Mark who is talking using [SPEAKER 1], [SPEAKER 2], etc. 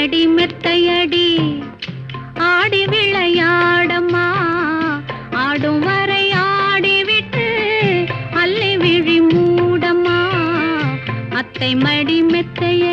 [SPEAKER 1] மடி மெத்தையடி ஆடி விளையாடம்மா ஆடும் வரை ஆடிவிட்டு அள்ளி விழி மூடம்மா அத்தை மடி மெத்தைய